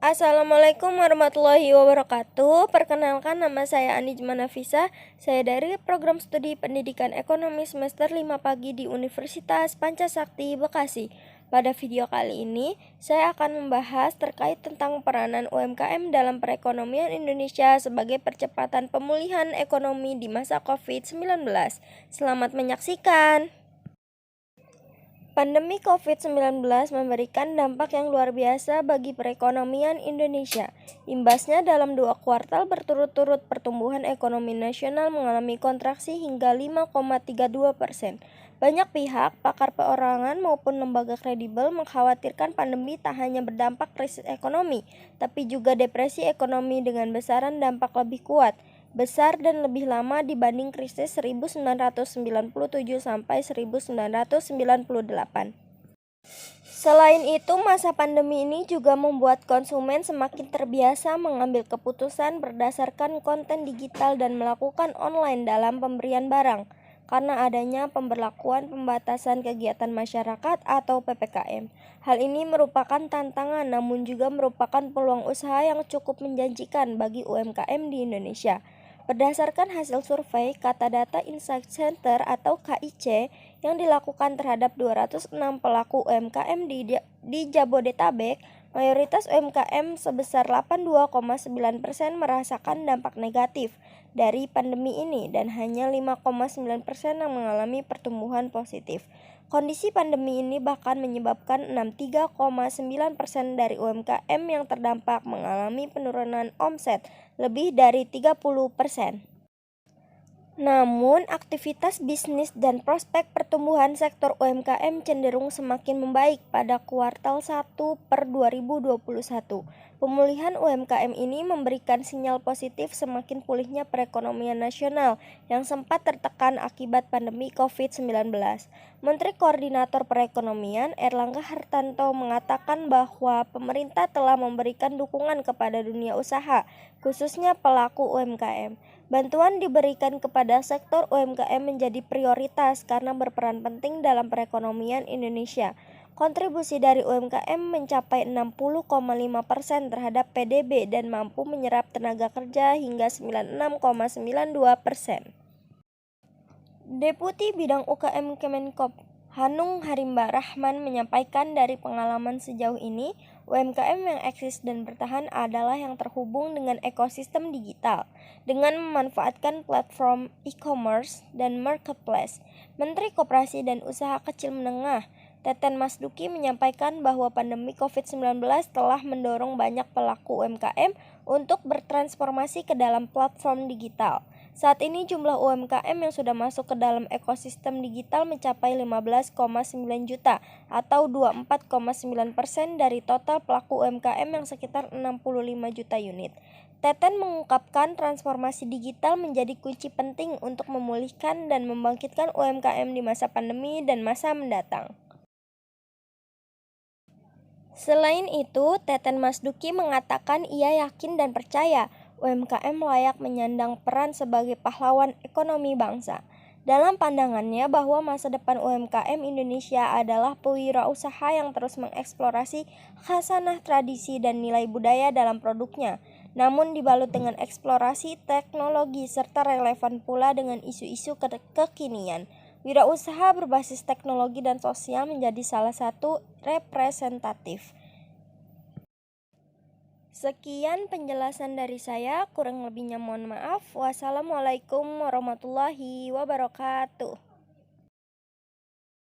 Assalamualaikum warahmatullahi wabarakatuh. Perkenalkan, nama saya Anijma Nafisa. Saya dari Program Studi Pendidikan Ekonomi semester 5 pagi di Universitas Pancasakti, Bekasi. Pada video kali ini, saya akan membahas terkait tentang peranan UMKM dalam perekonomian Indonesia sebagai percepatan pemulihan ekonomi di masa COVID-19. Selamat menyaksikan. Pandemi COVID-19 memberikan dampak yang luar biasa bagi perekonomian Indonesia. Imbasnya dalam 2 kuartal berturut-turut pertumbuhan ekonomi nasional mengalami kontraksi hingga 5,32%. Banyak pihak, pakar perorangan maupun lembaga kredibel mengkhawatirkan pandemi tak hanya berdampak krisis ekonomi, tapi juga depresi ekonomi dengan besaran dampak lebih kuat, besar dan lebih lama dibanding krisis 1997 sampai 1998. Selain itu, masa pandemi ini juga membuat konsumen semakin terbiasa mengambil keputusan berdasarkan konten digital dan melakukan online dalam pemberian barang, karena adanya pemberlakuan pembatasan kegiatan masyarakat atau PPKM. Hal ini merupakan tantangan namun juga merupakan peluang usaha yang cukup menjanjikan bagi UMKM di Indonesia. Berdasarkan hasil survei Kata Data Insight Center atau KIC yang dilakukan terhadap 206 pelaku UMKM di Jabodetabek, mayoritas UMKM sebesar 82,9% merasakan dampak negatif dari pandemi ini dan hanya 5,9% yang mengalami pertumbuhan positif. Kondisi pandemi ini bahkan menyebabkan 63,9% dari UMKM yang terdampak mengalami penurunan omset lebih dari 30%. Namun, aktivitas bisnis dan prospek pertumbuhan sektor UMKM cenderung semakin membaik pada kuartal 1/2021. Pemulihan UMKM ini memberikan sinyal positif semakin pulihnya perekonomian nasional yang sempat tertekan akibat pandemi COVID-19. Menteri Koordinator Perekonomian Erlangga Hartarto mengatakan bahwa pemerintah telah memberikan dukungan kepada dunia usaha, khususnya pelaku UMKM. Bantuan diberikan kepada sektor UMKM menjadi prioritas karena berperan penting dalam perekonomian Indonesia. Kontribusi dari UMKM mencapai 60,5% terhadap PDB dan mampu menyerap tenaga kerja hingga 96,92%. Deputi Bidang UKM Kemenkop Hanung Harimba Rahman menyampaikan dari pengalaman sejauh ini, UMKM yang eksis dan bertahan adalah yang terhubung dengan ekosistem digital, dengan memanfaatkan platform e-commerce dan marketplace. Menteri Koperasi dan Usaha Kecil Menengah, Teten Masduki menyampaikan bahwa pandemi COVID-19 telah mendorong banyak pelaku UMKM untuk bertransformasi ke dalam platform digital. Saat ini jumlah UMKM yang sudah masuk ke dalam ekosistem digital mencapai 15,9 juta atau 24,9% dari total pelaku UMKM yang sekitar 65 juta unit. Teten mengungkapkan transformasi digital menjadi kunci penting untuk memulihkan dan membangkitkan UMKM di masa pandemi dan masa mendatang. Selain itu, Teten Masduki mengatakan ia yakin dan percaya UMKM layak menyandang peran sebagai pahlawan ekonomi bangsa. Dalam pandangannya bahwa masa depan UMKM Indonesia adalah pewirausaha yang terus mengeksplorasi khasanah tradisi dan nilai budaya dalam produknya, namun dibalut dengan eksplorasi teknologi serta relevan pula dengan isu-isu kekinian. Wirausaha berbasis teknologi dan sosial menjadi salah satu representatif. Sekian penjelasan dari saya, kurang lebihnya mohon maaf. Wassalamualaikum warahmatullahi wabarakatuh.